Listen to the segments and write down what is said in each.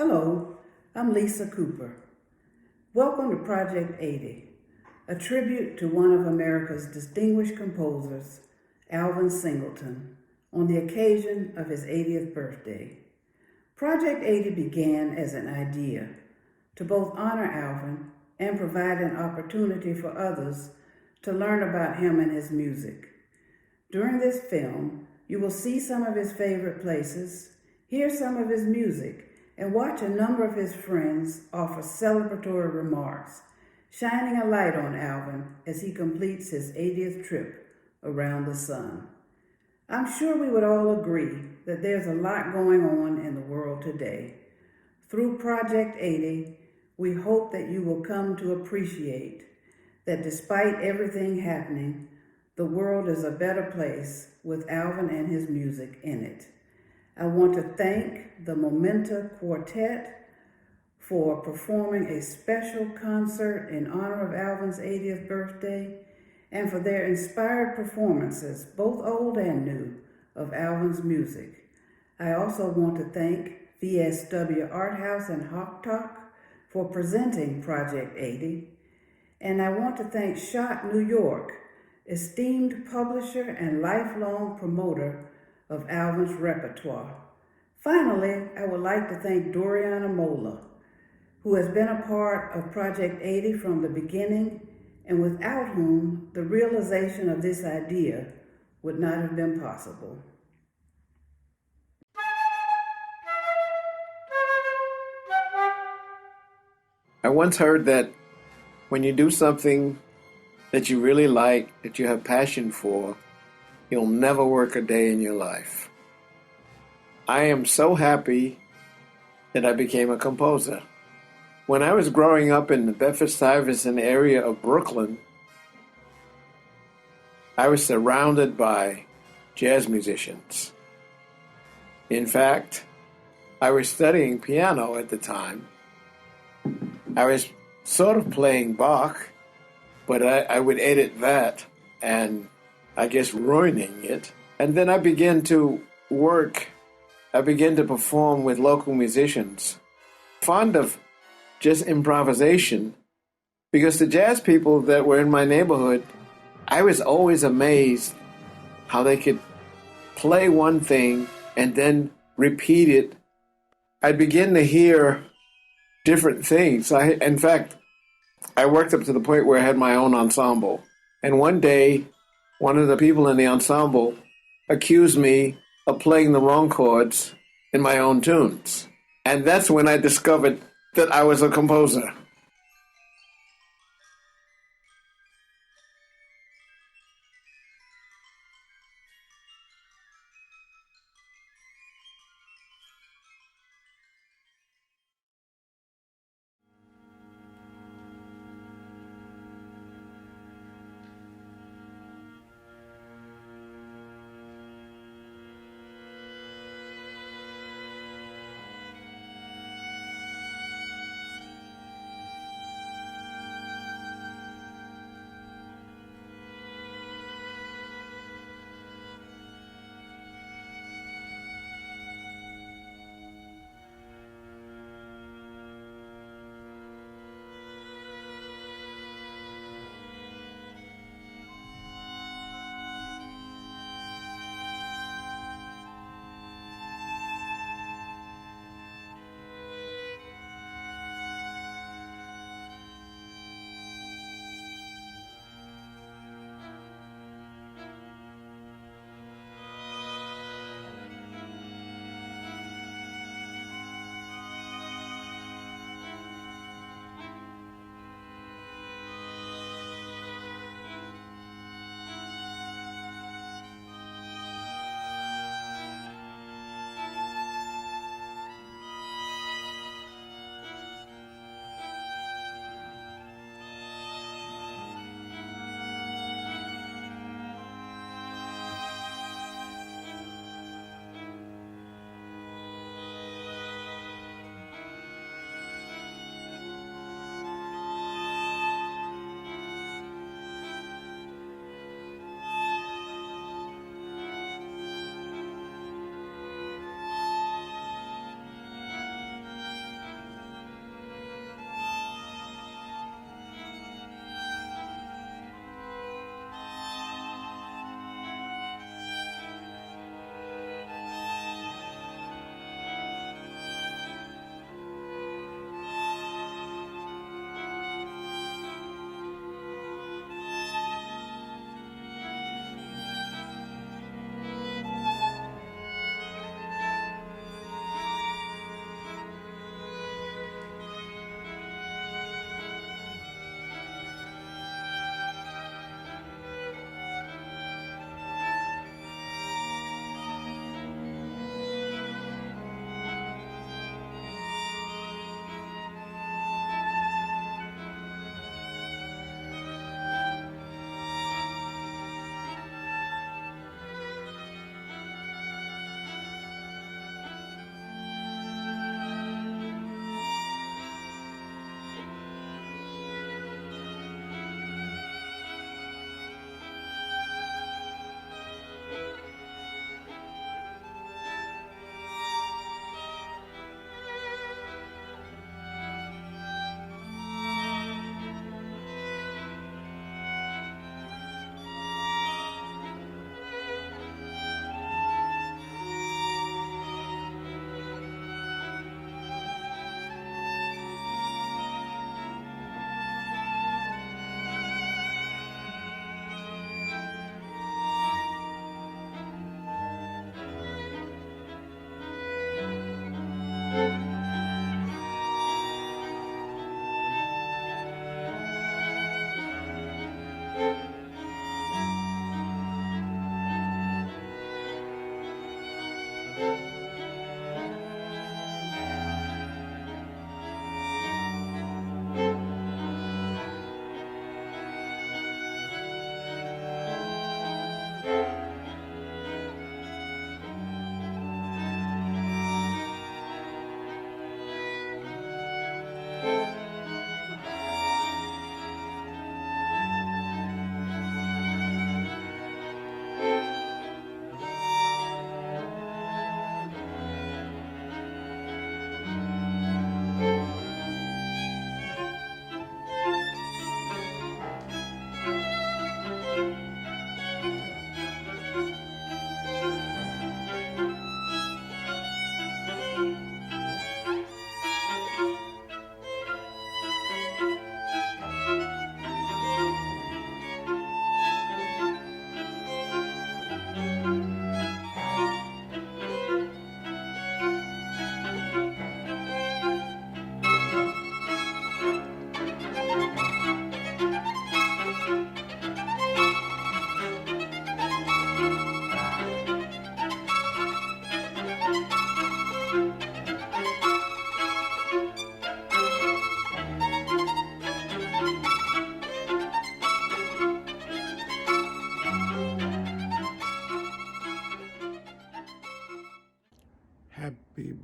Hello, I'm Lisa Cooper. Welcome to Project 80, a tribute to one of America's distinguished composers, Alvin Singleton, on the occasion of his 80th birthday. Project 80 began as an idea to both honor Alvin and provide an opportunity for others to learn about him and his music. During this film, you will see some of his favorite places, hear some of his music, and watch a number of his friends offer celebratory remarks, shining a light on Alvin as he completes his 80th trip around the sun. I'm sure we would all agree that there's a lot going on in the world today. Through Project 80, we hope that you will come to appreciate that despite everything happening, the world is a better place with Alvin and his music in it. I want to thank the Momenta Quartet for performing a special concert in honor of Alvin's 80th birthday and for their inspired performances, both old and new, of Alvin's music. I also want to thank VSW Art House in Hawk Talk for presenting Project 80. And I want to thank Shot New York, esteemed publisher and lifelong promoter of Alvin's repertoire. Finally, I would like to thank Doriana Mola, who has been a part of Project 80 from the beginning and without whom the realization of this idea would not have been possible. I once heard that when you do something that you really like, that you have passion for, you'll never work a day in your life. I am so happy that I became a composer. When I was growing up in the Bedford-Stuyvesant area of Brooklyn, I was surrounded by jazz musicians. In fact, I was studying piano at the time. I was sort of playing Bach, but I would edit that and I guess ruining it. And then I began to perform with local musicians. Fond of just improvisation, because the jazz people that were in my neighborhood, I was always amazed how they could play one thing and then repeat it. I'd begin to hear different things. In fact, I worked up to the point where I had my own ensemble. And one day, one of the people in the ensemble accused me of playing the wrong chords in my own tunes. And that's when I discovered that I was a composer.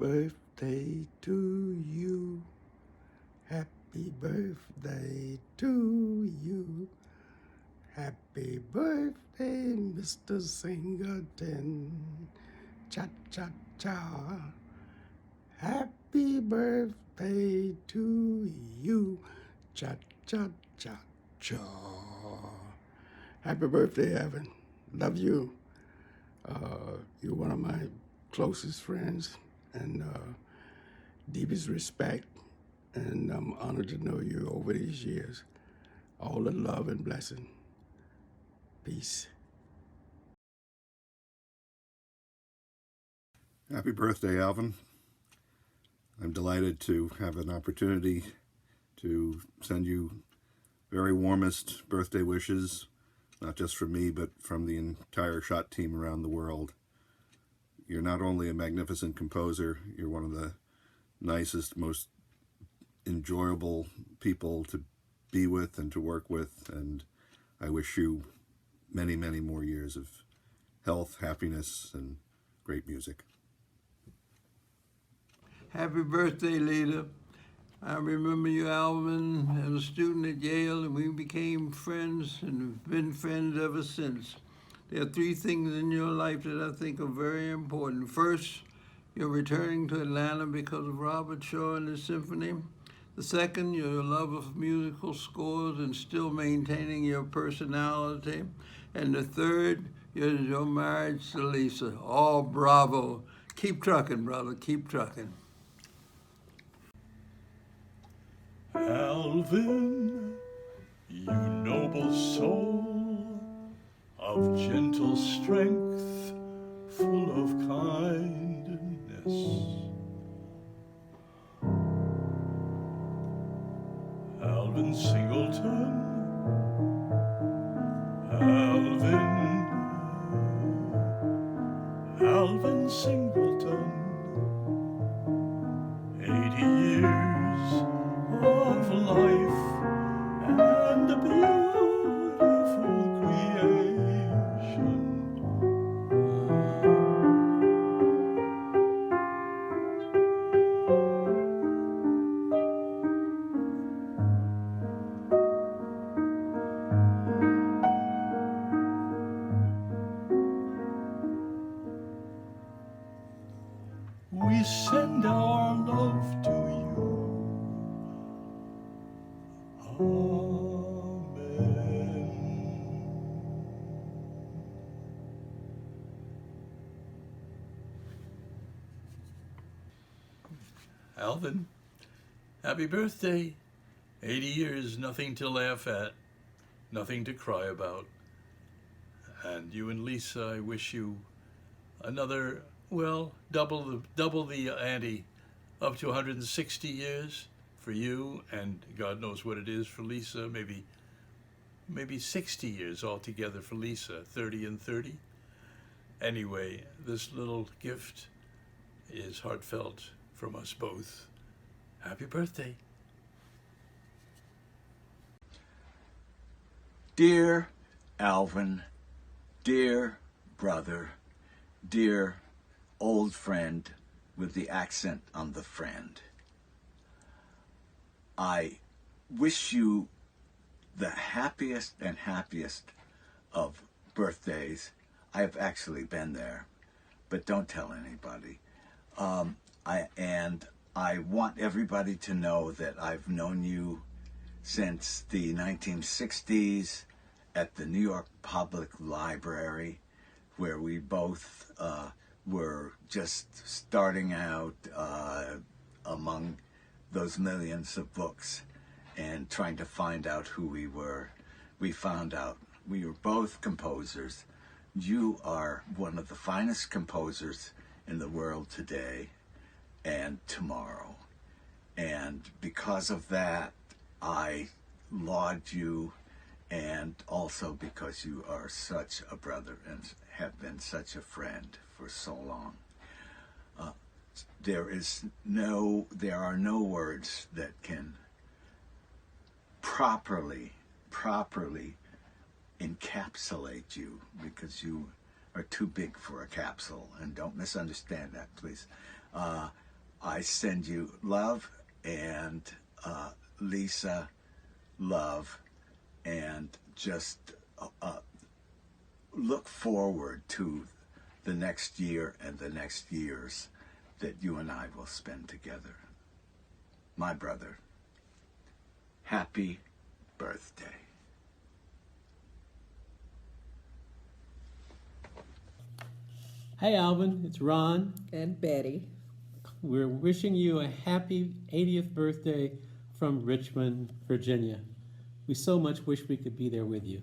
birthday to you. Happy birthday to you. Happy birthday, Mr. Singleton. Cha-cha-cha. Happy birthday to you. Cha-cha-cha-cha. Happy birthday, Alvin. Love you. You're one of my closest friends, and deepest respect. And I'm honored to know you over these years. All the love and blessing. Peace. Happy birthday, Alvin. I'm delighted to have an opportunity to send you very warmest birthday wishes, not just from me, but from the entire SHOT team around the world. You're not only a magnificent composer, you're one of the nicest, most enjoyable people to be with and to work with, and I wish you many, many more years of health, happiness, and great music. Happy birthday, Lita. I remember you, Alvin, as a student at Yale, and we became friends and have been friends ever since. There are three things in your life that I think are very important. First, you're returning to Atlanta because of Robert Shaw and his symphony. The second, your love of musical scores and still maintaining your personality. And the third is your marriage to Lisa. Oh, bravo. Keep trucking, brother. Keep trucking. Alvin, you noble soul, of gentle strength, full of kindness. Alvin Singleton, Alvin Singleton, 80 years of life and a beautiful creation. We send our love to you. Amen. Alvin, happy birthday. 80 years, nothing to laugh at, nothing to cry about. And you and Lisa, I wish you another, well, double the ante, up to 160 years for you, and God knows what it is for Lisa, maybe 60 years altogether for Lisa, 30 and 30. Anyway, this little gift is heartfelt from us both. Happy birthday. Dear Alvin, dear brother, dear old friend with the accent on the friend, I wish you the happiest and happiest of birthdays. I have actually been there, but don't tell anybody. I want everybody to know that I've known you since the 1960s at the New York Public Library, where we both were just starting out among those millions of books and trying to find out who we were. We found out we were both composers. You are one of the finest composers in the world today and tomorrow. And because of that, I laud you, and also because you are such a brother and have been such a friend for so long. There are no words that can properly encapsulate you, because you are too big for a capsule, and don't misunderstand that, please. I send you love, and Lisa, love, and just look forward to the next year and the next years that you and I will spend together. My brother, happy birthday. Hey Alvin, it's Ron. And Betty. We're wishing you a happy 80th birthday from Richmond, Virginia. We so much wish we could be there with you.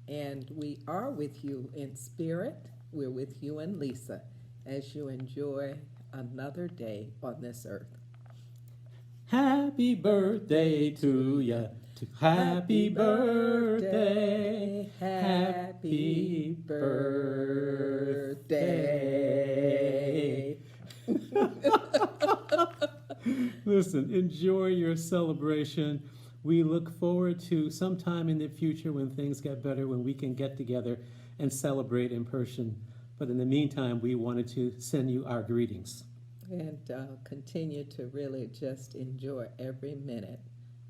And we are with you in spirit. We're with you and Lisa as you enjoy another day on this earth. Happy birthday to ya. Happy birthday. Happy birthday. Listen, enjoy your celebration. We look forward to sometime in the future when things get better, when we can get together and celebrate in person. But in the meantime, we wanted to send you our greetings. And continue to really just enjoy every minute,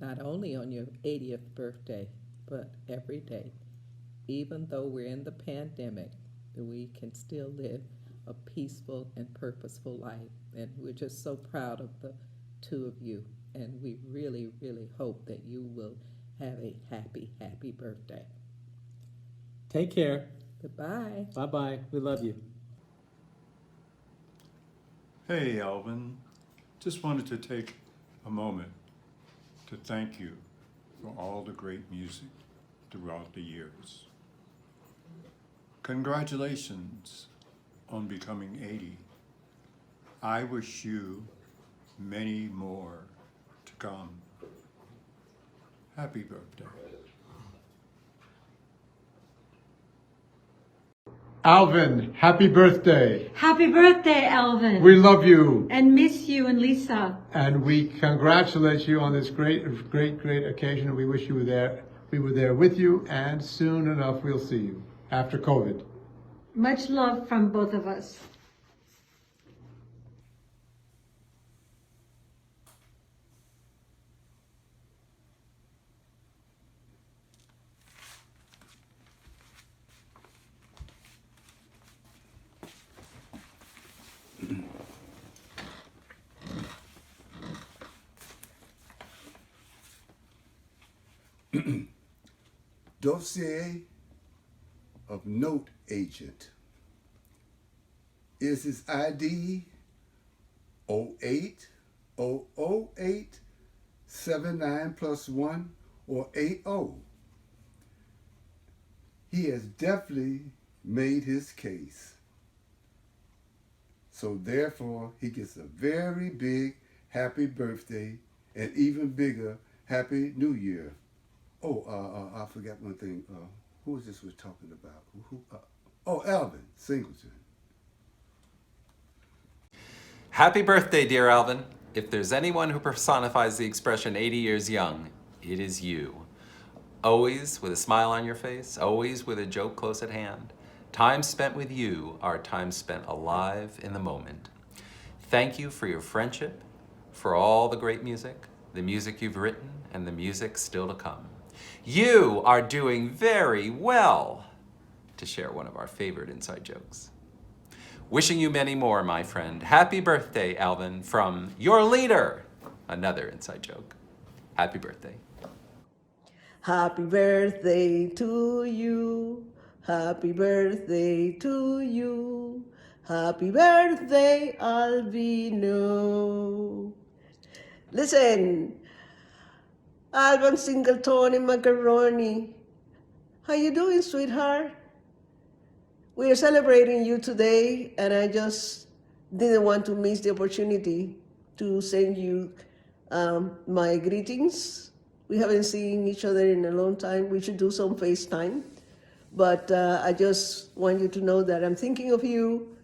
not only on your 80th birthday, but every day. Even though we're in the pandemic, we can still live a peaceful and purposeful life. And we're just so proud of the two of you. And we really, really hope that you will have a happy, happy birthday. Take care. Goodbye. Bye-bye. We love you. Hey, Alvin. Just wanted to take a moment to thank you for all the great music throughout the years. Congratulations on becoming 80. I wish you many more to come. Happy birthday. Alvin, happy birthday. Happy birthday, Alvin. We love you. And miss you and Lisa. And we congratulate you on this great occasion. We wish you were there. We were there with you, and soon enough we'll see you after COVID. Much love from both of us. Dossier of note agent. Is his ID 08008 79 plus 1 or 80? He has definitely made his case. So therefore, he gets a very big happy birthday and even bigger happy new year. I forgot one thing. Who is this we're talking about? Alvin Singleton. Happy birthday, dear Alvin. If there's anyone who personifies the expression 80 years young, it is you. Always with a smile on your face, always with a joke close at hand. Time spent with you are time spent alive in the moment. Thank you for your friendship, for all the great music, the music you've written, and the music still to come. You are doing very well, to share one of our favorite inside jokes. Wishing you many more, my friend. Happy birthday, Alvin, from your leader. Another inside joke. Happy birthday. Happy birthday to you. Happy birthday to you. Happy birthday, Albino. Listen, Alvin Singleton and Macaroni. How you doing, sweetheart? We are celebrating you today, and I just didn't want to miss the opportunity to send you my greetings. We haven't seen each other in a long time. We should do some FaceTime. But I just want you to know that I'm thinking of you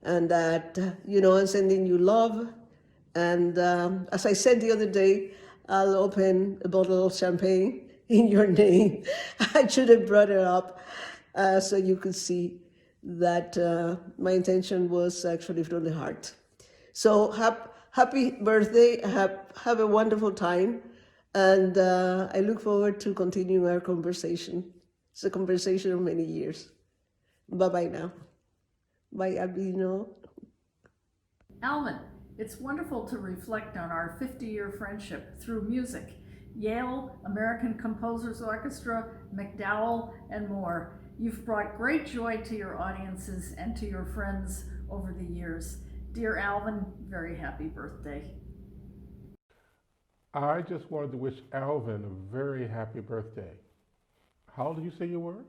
and that, I'm sending you love. And as I said the other day, I'll open a bottle of champagne in your name. I should have brought it up so you could see that my intention was actually from the heart. So happy birthday. Have a wonderful time. And I look forward to continuing our conversation. It's a conversation of many years. Bye-bye now. Bye, Albino. Alvin, it's wonderful to reflect on our 50-year friendship through music. Yale, American Composers Orchestra, McDowell, and more. You've brought great joy to your audiences and to your friends over the years. Dear Alvin, very happy birthday. I just wanted to wish Alvin a very happy birthday. How old did you say you were?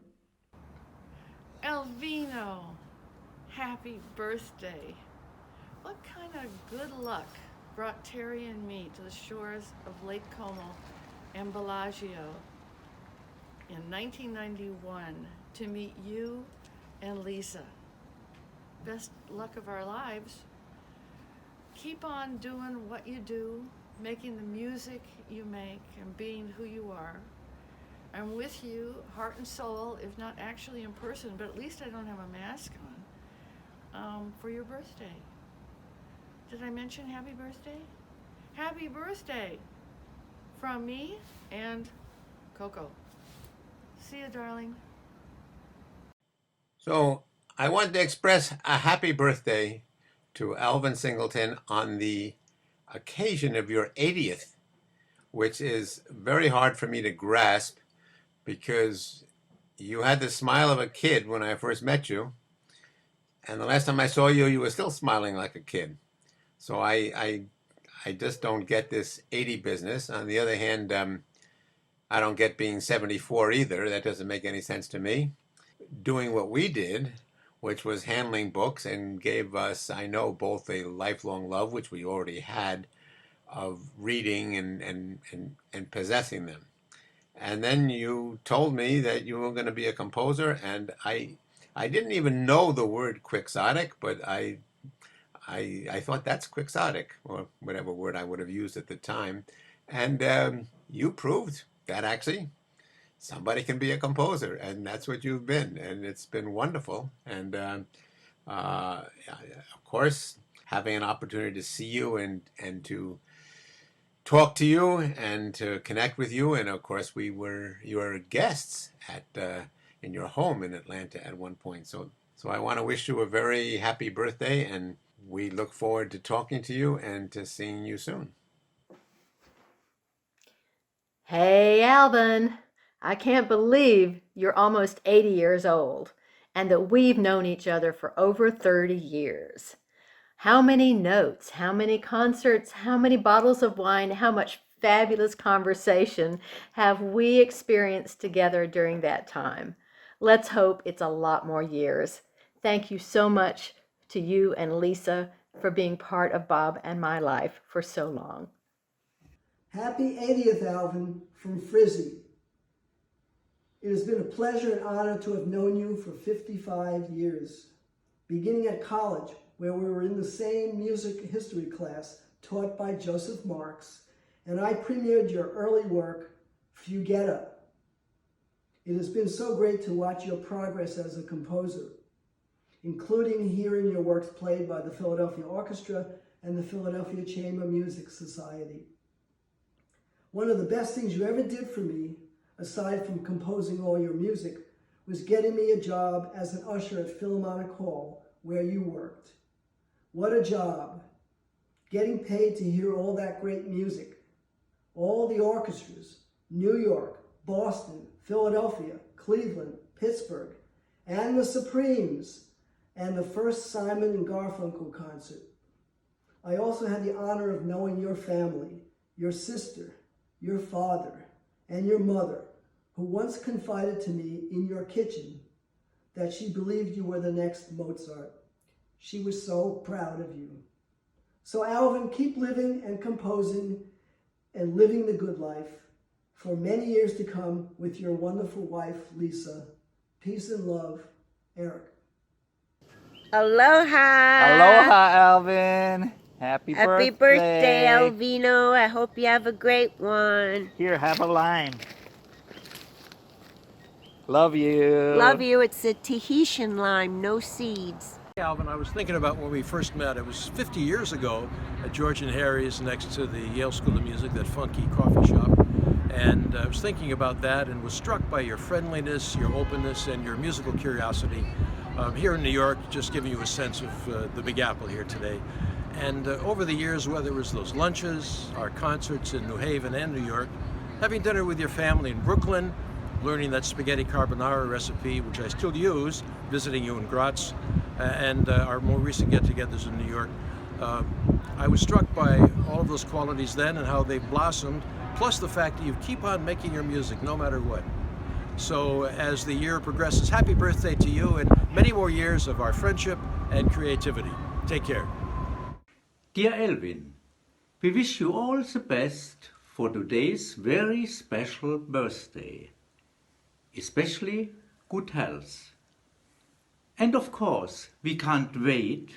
Alvino, happy birthday. What kind of good luck brought Terry and me to the shores of Lake Como and Bellagio in 1991 to meet you and Lisa. Best luck of our lives. Keep on doing what you do, making the music you make and being who you are. I'm with you, heart and soul, if not actually in person, but at least I don't have a mask on, for your birthday. Did I mention happy birthday? Happy birthday from me and Coco. See you, darling. So I want to express a happy birthday to Alvin Singleton on the occasion of your 80th, which is very hard for me to grasp because you had the smile of a kid when I first met you. And the last time I saw you, you were still smiling like a kid. So I just don't get this 80 business. On the other hand, I don't get being 74 either. That doesn't make any sense to me. Doing what we did, which was handling books, and gave us, I know, both a lifelong love, which we already had, of reading and possessing them. And then you told me that you were going to be a composer, and I didn't even know the word quixotic, but I thought that's quixotic, or whatever word I would have used at the time. And you proved that actually somebody can be a composer, and that's what you've been, and it's been wonderful. And of course, having an opportunity to see you and to talk to you and to connect with you, and of course, we were your guests at in your home in Atlanta at one point. So I want to wish you a very happy birthday, and we look forward to talking to you and to seeing you soon. Hey, Alvin, I can't believe you're almost 80 years old and that we've known each other for over 30 years. How many notes, how many concerts, how many bottles of wine, how much fabulous conversation have we experienced together during that time? Let's hope it's a lot more years. Thank you so much to you and Lisa for being part of Bob and my life for so long. Happy 80th, Alvin, from Frizzy. It has been a pleasure and honor to have known you for 55 years, beginning at college, where we were in the same music history class taught by Joseph Marx, and I premiered your early work, Fuguetta. It has been so great to watch your progress as a composer, including hearing your works played by the Philadelphia Orchestra and the Philadelphia Chamber Music Society. One of the best things you ever did for me, aside from composing all your music, was getting me a job as an usher at Philharmonic Hall, where you worked. What a job, getting paid to hear all that great music. All the orchestras, New York, Boston, Philadelphia, Cleveland, Pittsburgh, and the Supremes, and the first Simon and Garfunkel concert. I also had the honor of knowing your family, your sister, your father, and your mother, who once confided to me in your kitchen that she believed you were the next Mozart. She was so proud of you. So Alvin, keep living and composing and living the good life for many years to come with your wonderful wife, Lisa. Peace and love, Eric. Aloha! Aloha, Alvin! Happy birthday, Alvino. I hope you have a great one. Here, have a lime. Love you. Love you. It's a Tahitian lime, no seeds. Alvin, I was thinking about when we first met. It was 50 years ago at George and Harry's next to the Yale School of Music, that funky coffee shop. And I was thinking about that and was struck by your friendliness, your openness, and your musical curiosity. Here in New York, just giving you a sense of the Big Apple here today. And over the years, whether it was those lunches, our concerts in New Haven and New York, having dinner with your family in Brooklyn, learning that spaghetti carbonara recipe, which I still use, visiting you in Graz, and our more recent get-togethers in New York. I was struck by all of those qualities then and how they blossomed, plus the fact that you keep on making your music no matter what. So as the year progresses, happy birthday to you and many more years of our friendship and creativity. Take care. Dear Alvin, we wish you all the best for today's very special birthday. Especially good health. And of course, we can't wait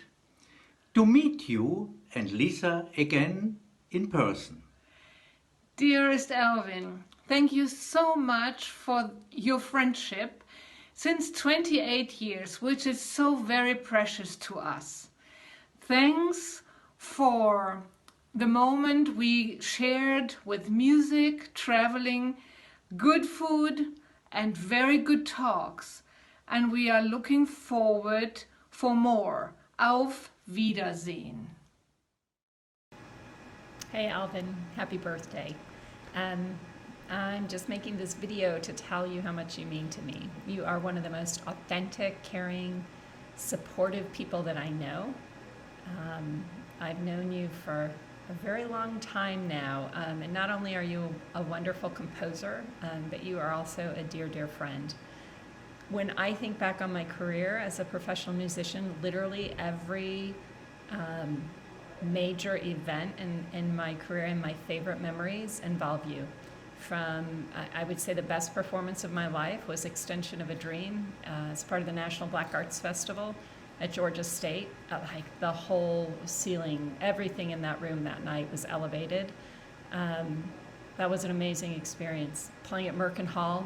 to meet you and Lisa again in person. Dearest Alvin, thank you so much for your friendship since 28 years, which is so very precious to us. Thanks for the moment we shared with music, traveling, good food, and very good talks. And we are looking forward for more. Auf Wiedersehen. Hey Alvin, happy birthday. I'm just making this video to tell you how much you mean to me. You are one of the most authentic, caring, supportive people that I know. I've known you for a very long time now, and not only are you a wonderful composer, but you are also a dear, dear friend. When I think back on my career as a professional musician, literally every major event in my career and my favorite memories involve you. From, I would say the best performance of my life was Extension of a Dream as part of the National Black Arts Festival at Georgia State. Like the whole ceiling, everything in that room that night was elevated. That was an amazing experience. Playing at Merkin Hall,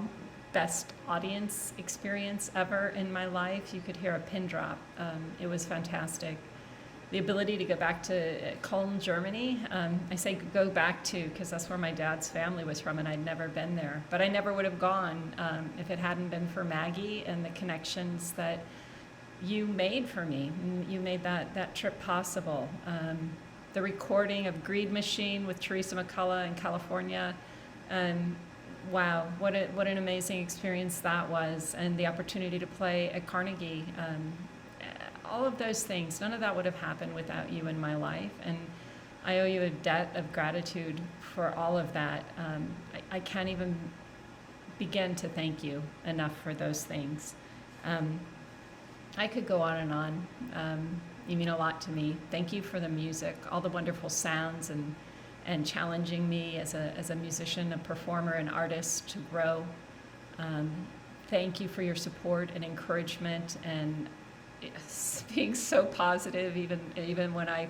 best audience experience ever in my life. You could hear a pin drop. It was fantastic. The ability to go back to Cologne, Germany. I say go back to because that's where my dad's family was from, and I'd never been there. But I never would have gone if it hadn't been for Maggie and the connections that you made for me. You made that trip possible. The recording of Greed Machine with Teresa McCullough in California. Wow, what an amazing experience that was, and the opportunity to play at Carnegie. All of those things, none of that would have happened without you in my life, and I owe you a debt of gratitude for all of that. I can't even begin to thank you enough for those things. I could go on and on. You mean a lot to me. Thank you for the music, all the wonderful sounds, and challenging me as a musician, a performer, an artist to grow. Thank you for your support and encouragement and being so positive, even when I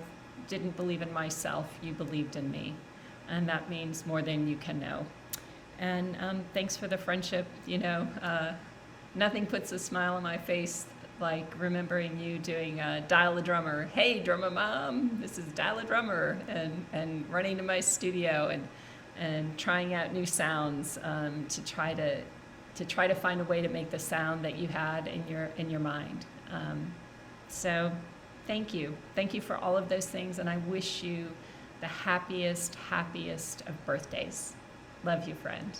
didn't believe in myself, you believed in me. And that means more than you can know. And thanks for the friendship. Nothing puts a smile on my face like remembering you doing Dial a Drummer. Hey, drummer mom, this is Dial a Drummer. And running to my studio and trying out new sounds to try to find a way to make the sound that you had in your mind. So thank you. Thank you for all of those things, and I wish you the happiest of birthdays. Love you, friend.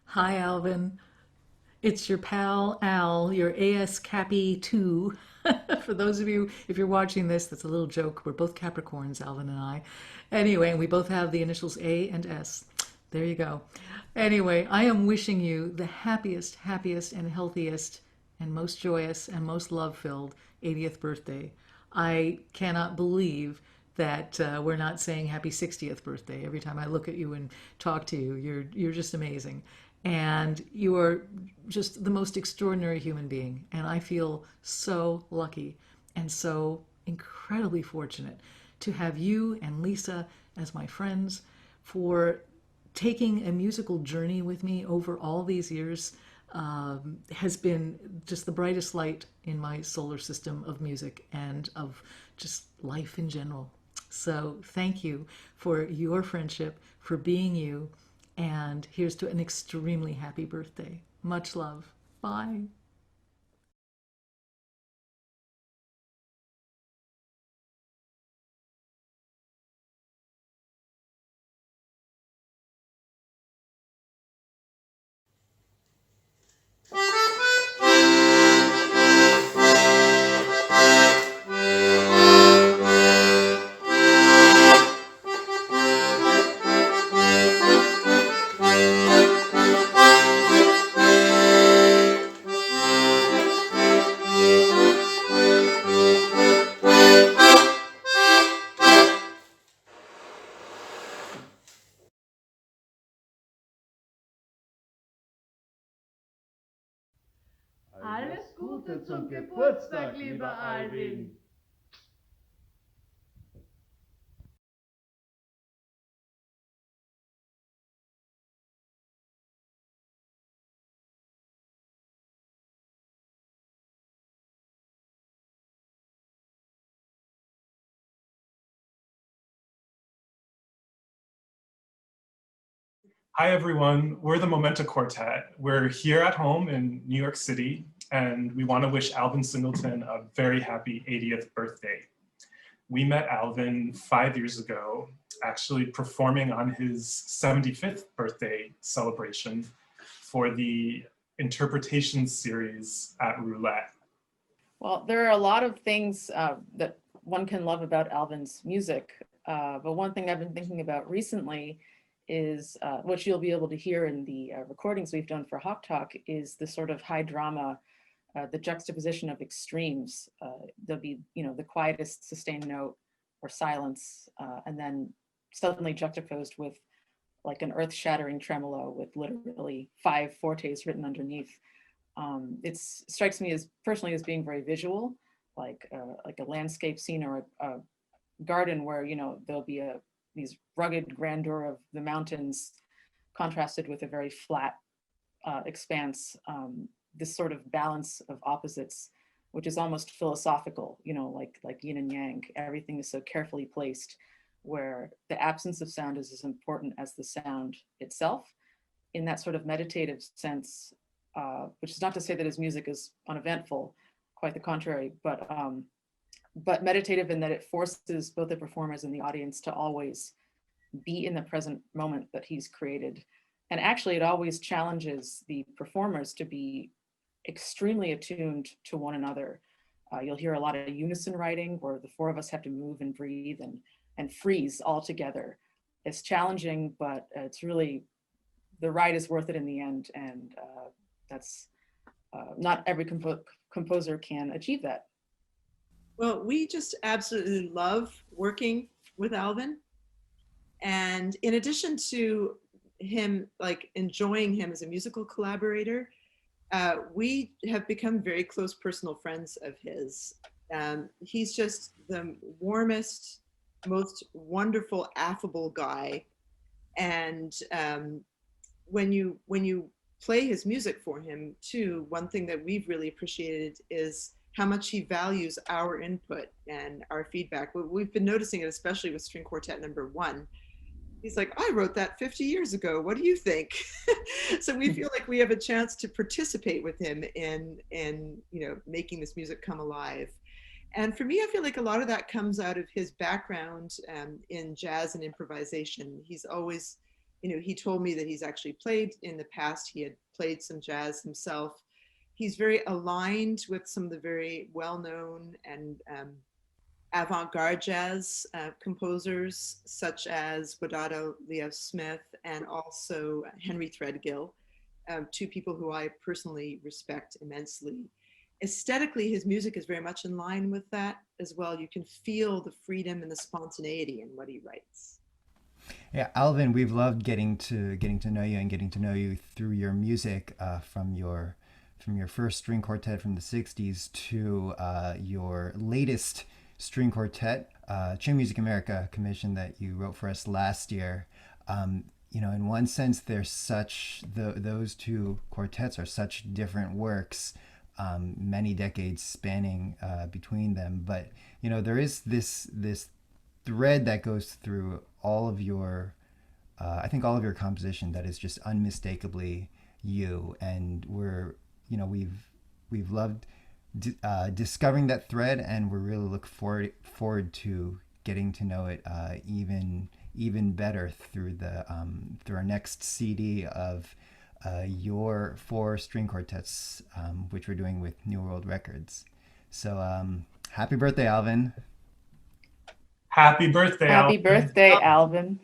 Hi, Alvin. It's your pal, Al, your AS Cappy 2. For those of you, if you're watching this, that's a little joke. We're both Capricorns, Alvin and I. Anyway, and we both have the initials A and S. There you go. Anyway, I am wishing you the happiest and healthiest and most joyous and most love-filled 80th birthday. I cannot believe that we're not saying happy 60th birthday every time I look at you and talk to you. You're just amazing. And you are just the most extraordinary human being. And I feel so lucky and so incredibly fortunate to have you and Lisa as my friends, for taking a musical journey with me over all these years. has been just the brightest light in my solar system of music and of just life in general. So thank you for your friendship, for being you, and here's to an extremely happy birthday. Much love. Bye. Alles Gute zum Geburtstag, lieber Alvin. Hi, everyone. We're the Momenta Quartet. We're here at home in New York City, and we want to wish Alvin Singleton a very happy 80th birthday. We met Alvin 5 years ago, actually performing on his 75th birthday celebration for the interpretation series at Roulette. Well, there are a lot of things that one can love about Alvin's music, but one thing I've been thinking about recently is, which you'll be able to hear in the recordings we've done for Hawk Talk, is the sort of high drama, the juxtaposition of extremes. There'll be, the quietest sustained note or silence, and then suddenly juxtaposed with like an earth-shattering tremolo with literally 5 fortes written underneath. It strikes me as personally as being very visual, like a landscape scene or a garden where there'll be these rugged grandeur of the mountains contrasted with a very flat expanse. This sort of balance of opposites, which is almost philosophical, like yin and yang. Everything is so carefully placed, where the absence of sound is as important as the sound itself. In that sort of meditative sense, which is not to say that his music is uneventful, quite the contrary, but meditative in that it forces both the performers and the audience to always be in the present moment that he's created. And actually, it always challenges the performers to be extremely attuned to one another. You'll hear a lot of unison writing where the 4 of us have to move and breathe and freeze all together. It's challenging, but it's really, the ride is worth it in the end. And that's not every composer can achieve that. Well, we just absolutely love working with Alvin. And in addition to him, like enjoying him as a musical collaborator, we have become very close personal friends of his. He's just the warmest, most wonderful, affable guy. And when you play his music for him too, one thing that we've really appreciated is how much he values our input and our feedback. We've been noticing it, especially with String Quartet #1. He's like, I wrote that 50 years ago. What do you think? So we feel like we have a chance to participate with him in making this music come alive. And for me, I feel like a lot of that comes out of his background in jazz and improvisation. He's always, he told me that he's actually played in the past. He had played some jazz himself. He's very aligned with some of the very well-known and avant-garde jazz composers such as Wadada Leo Smith and also Henry Threadgill, 2 people who I personally respect immensely. Aesthetically, his music is very much in line with that as well. You can feel the freedom and the spontaneity in what he writes. Yeah, Alvin, we've loved getting to know you and getting to know you through your music, from your first string quartet from the 60s to your latest string quartet, Chamber Music America commission that you wrote for us last year. you know, in one sense, they're those two quartets are such different works, many decades spanning between them. But you know, there is this thread that goes through all of your, I think, all of your composition that is just unmistakably you. And we've loved discovering that thread, and we're really look forward to getting to know it even better through our next CD of your 4 string quartets, which we're doing with New World Records. So happy birthday, Alvin. Happy birthday, Happy Alvin. birthday, Alvin.